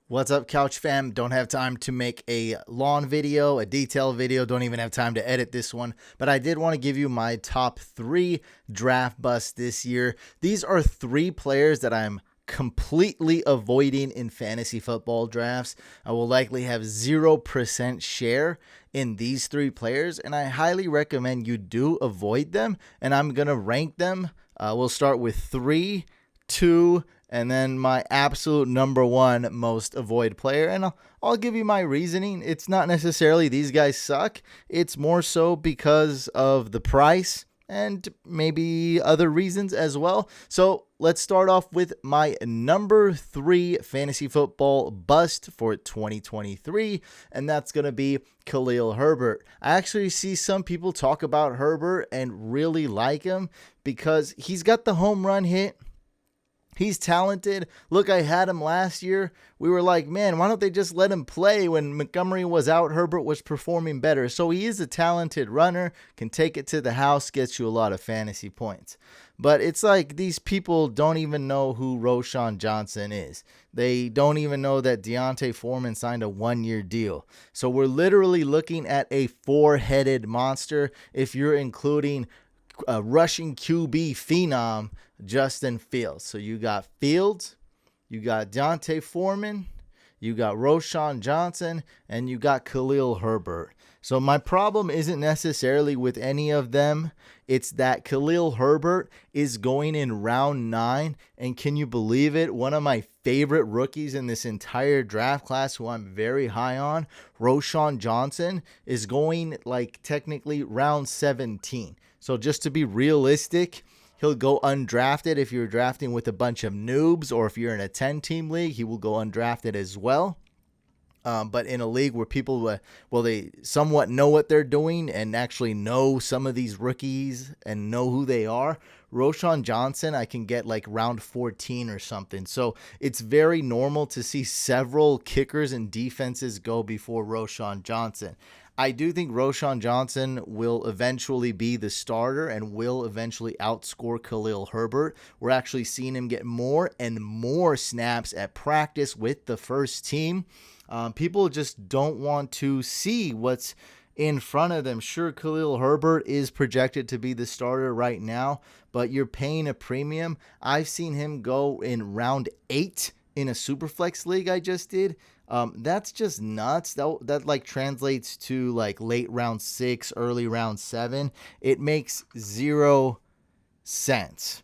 What's up, Couch fam? Don't have time to make a long video, a detailed video. Don't even have time to edit this one. But I did want to give you my top 3 draft busts this year. These are 3 players that I'm completely avoiding in fantasy football drafts. I will likely have 0% share in these 3 players, and I highly recommend you do avoid them. And I'm going to rank them. We'll start with 3, 2, and then my absolute number 1 most avoid player. And I'll give you my reasoning. It's not necessarily these guys suck. It's more so because of the price and maybe other reasons as well. So let's start off with my number 3 fantasy football bust for 2023, and that's going to be Khalil Herbert. I actually see some people talk about Herbert and really like him because he's got the home run hit. He's talented. Look, I had him last year. We were like, man, why don't they just let him play? When Montgomery was out, Herbert was performing better. So he is a talented runner, can take it to the house, gets you a lot of fantasy points. But it's like these people don't even know who Roshan Johnson is. They don't even know that D'Onta Foreman signed a 1-year deal. So we're literally looking at a 4-headed monster if you're including rushing QB phenom Justin Fields. So you got Fields, you got D'Onta Foreman, you got Roshan Johnson, and you got Khalil Herbert. So my problem isn't necessarily with any of them. It's that Khalil Herbert is going in round 9. And can you believe it? One of my favorite rookies in this entire draft class, who I'm very high on, Roshan Johnson, is going like technically round 17. So just to be realistic, he'll go undrafted if you're drafting with a bunch of noobs, or if you're in a 10-team league, he will go undrafted as well. But in a league where people, they somewhat know what they're doing and actually know some of these rookies and know who they are, Roshan Johnson, I can get like round 14 or something. So it's very normal to see several kickers and defenses go before Roshan Johnson. I do think Roshan Johnson will eventually be the starter and will eventually outscore Khalil Herbert. We're actually seeing him get more and more snaps at practice with the first team. People just don't want to see what's in front of them. Sure, Khalil Herbert is projected to be the starter right now, but you're paying a premium. I've seen him go in round 8 in a Superflex league I just did. That's just nuts. That like translates to like late round 6, early round 7. It makes 0 sense.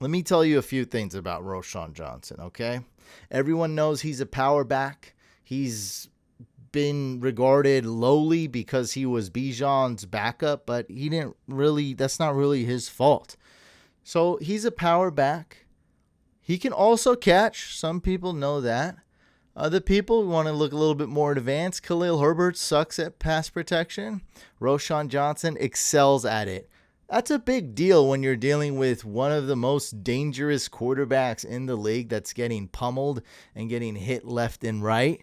Let me tell you a few things about Roshan Johnson, okay? Everyone knows he's a power back. He's been regarded lowly because he was Bijan's backup, but that's not really his fault. So he's a power back. He can also catch. Some people know that. Other people want to look a little bit more advanced. Khalil Herbert sucks at pass protection. Roshan Johnson excels at it. That's a big deal when you're dealing with one of the most dangerous quarterbacks in the league that's getting pummeled and getting hit left and right.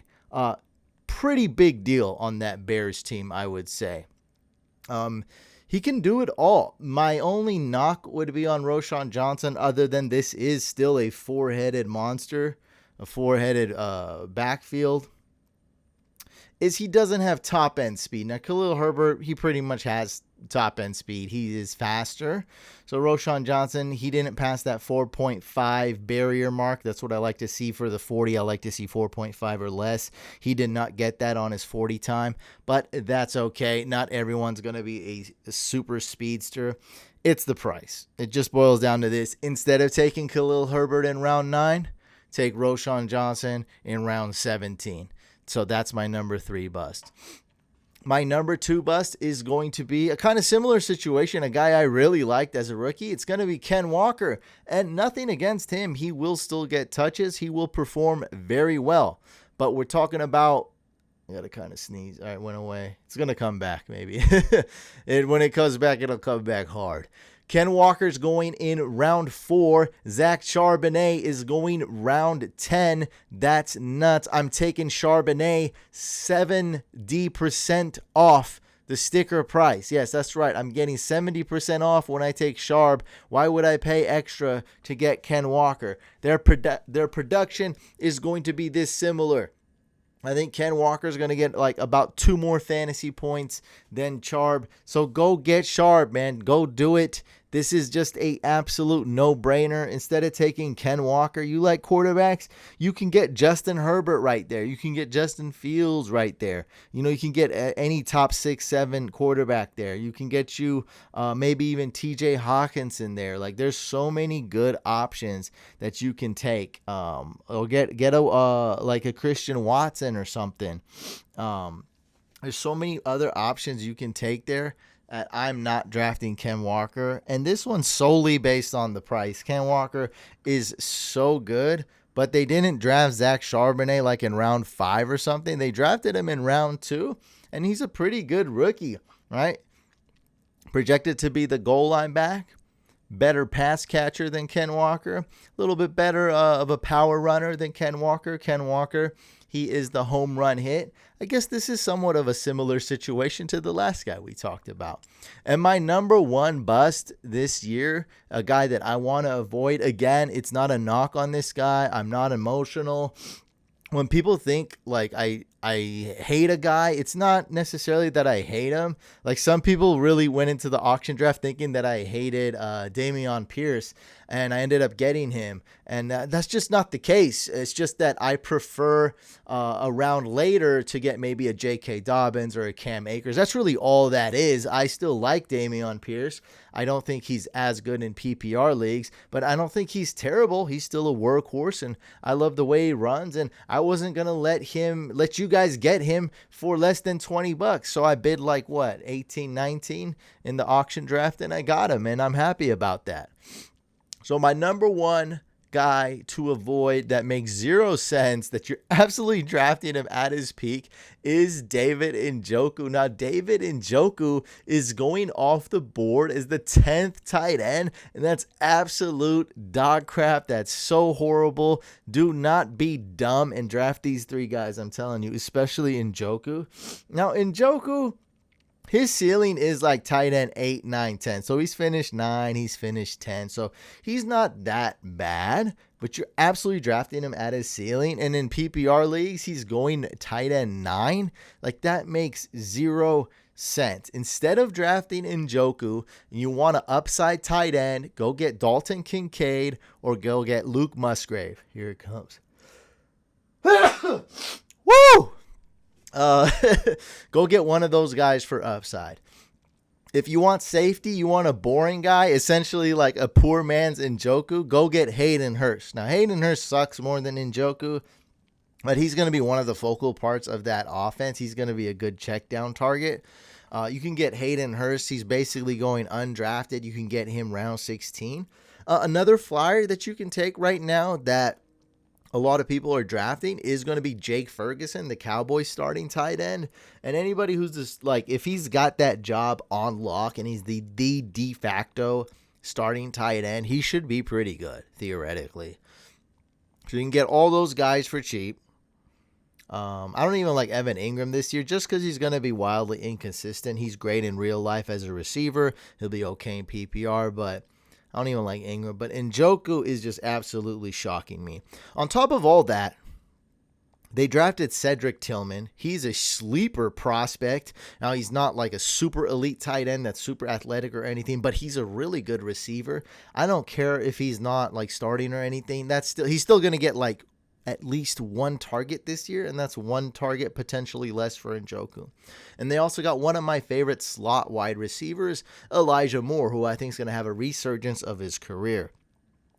Pretty big deal on that Bears team, I would say. He can do it all. My only knock would be on Roshan Johnson, other than this is still a 4-headed monster, a 4-headed backfield, is he doesn't have top-end speed. Now, Khalil Herbert, he pretty much has top-end speed. He is faster. So Roshan Johnson, he didn't pass that 4.5 barrier mark. That's what I like to see for the 40. I like to see 4.5 or less. He did not get that on his 40 time, but that's okay. Not everyone's going to be a super speedster. It's the price. It just boils down to this. Instead of taking Khalil Herbert in round 9, take Roshan Johnson in round 17. So that's my number 3 bust. My number 2 bust is going to be a kind of similar situation, a guy I really liked as a rookie. It's going to be Ken Walker, and nothing against him. He will still get touches. He will perform very well. But we're talking about, I got to kind of sneeze. All right, went away. It's going to come back maybe. When it comes back, it'll come back hard. Ken Walker's going in round 4. Zach Charbonnet is going round 10. That's nuts. I'm taking Charbonnet 70% off The sticker price. Yes, that's right. I'm getting 70% off when I take Sharp. Why would I pay extra to get Ken Walker? Their production is going to be this similar. I think Ken Walker is going to get like about 2 more fantasy points than Charb. So go get Charb, man. Go do it. This is just a absolute no-brainer. Instead of taking Ken Walker, you like quarterbacks, you can get Justin Herbert right there. You can get Justin Fields right there. You know, you can get any top 6, 7 quarterback there. You can get you maybe even TJ Hawkinson there. Like, there's so many good options that you can take. Or get a like a Christian Watson or something. There's so many other options you can take there. I'm not drafting Ken Walker, and this one's solely based on the price. Ken Walker is so good, but they didn't draft Zach Charbonnet like in round 5 or something. They drafted him in round 2, and he's a pretty good rookie, right? Projected to be the goal line back, better pass catcher than Ken Walker, a little bit better of a power runner than Ken Walker. Ken Walker, he is the home run hit. I guess this is somewhat of a similar situation to the last guy we talked about. And my number 1 bust this year, a guy that I want to avoid, again, it's not a knock on this guy. I'm not emotional. When people think like I hate a guy, it's not necessarily that I hate him. Like, some people really went into the auction draft thinking that I hated Dameon Pierce, and I ended up getting him. And that's just not the case. It's just that I prefer a round later to get maybe a J.K. Dobbins or a Cam Akers. That's really all that is. I still like Dameon Pierce. I don't think he's as good in PPR leagues, but I don't think he's terrible. He's still a workhorse, and I love the way he runs, and I wasn't going to let you guys get him for less than $20. So I bid like what, 18, 19 in the auction draft, and I got him, and I'm happy about that. So my number 1 guy to avoid that makes 0 sense, that you're absolutely drafting him at his peak, is David Njoku. Now, David Njoku is going off the board as the 10th tight end, and that's absolute dog crap. That's so horrible. Do not be dumb and draft these 3 guys, I'm telling you, especially Njoku. Now, Njoku, his ceiling is like tight end 8, 9, 10. So he's finished 9, he's finished 10. So he's not that bad, but you're absolutely drafting him at his ceiling. And in PPR leagues, he's going tight end 9. Like, that makes 0 sense. Instead of drafting Njoku, you want to upside tight end, go get Dalton Kincaid or go get Luke Musgrave. Here it comes. Woo! Go get one of those guys for upside. If you want safety, you want a boring guy, essentially like a poor man's Njoku, go get Hayden Hurst. Now, Hayden Hurst sucks more than Njoku, but he's going to be one of the focal parts of that offense. He's going to be a good check down target. You can get Hayden Hurst. He's basically going undrafted. You can get him round 16. Another flyer that you can take right now that a lot of people are drafting is going to be Jake Ferguson, the Cowboys starting tight end. And anybody who's just like, if he's got that job on lock and he's the de facto starting tight end, he should be pretty good, theoretically. So you can get all those guys for cheap. I don't even like Evan Ingram this year just because he's going to be wildly inconsistent. He's great in real life as a receiver. He'll be okay in PPR, but I don't even like Ingram, but Njoku is just absolutely shocking me. On top of all that, they drafted Cedric Tillman. He's a sleeper prospect. Now, he's not like a super elite tight end that's super athletic or anything, but he's a really good receiver. I don't care if he's not like starting or anything. He's still going to get like at least 1 target this year, and that's 1 target potentially less for Njoku. And they also got one of my favorite slot wide receivers, Elijah Moore, who I think is going to have a resurgence of his career.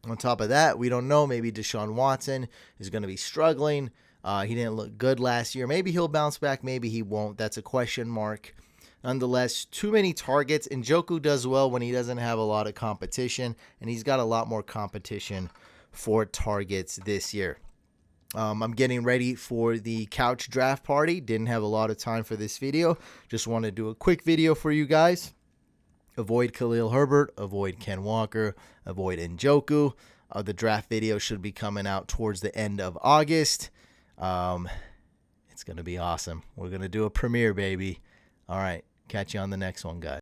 On top of that, we don't know, maybe Deshaun Watson is going to be struggling. He didn't look good last year. Maybe he'll bounce back, maybe he won't. That's a question mark. Nonetheless, too many targets. Njoku does well when he doesn't have a lot of competition, and he's got a lot more competition for targets this year. I'm getting ready for the couch draft party. Didn't have a lot of time for this video. Just want to do a quick video for you guys. Avoid Khalil Herbert. Avoid Ken Walker. Avoid Njoku. The draft video should be coming out towards the end of August. It's going to be awesome. We're going to do a premiere, baby. All right. Catch you on the next one, guys.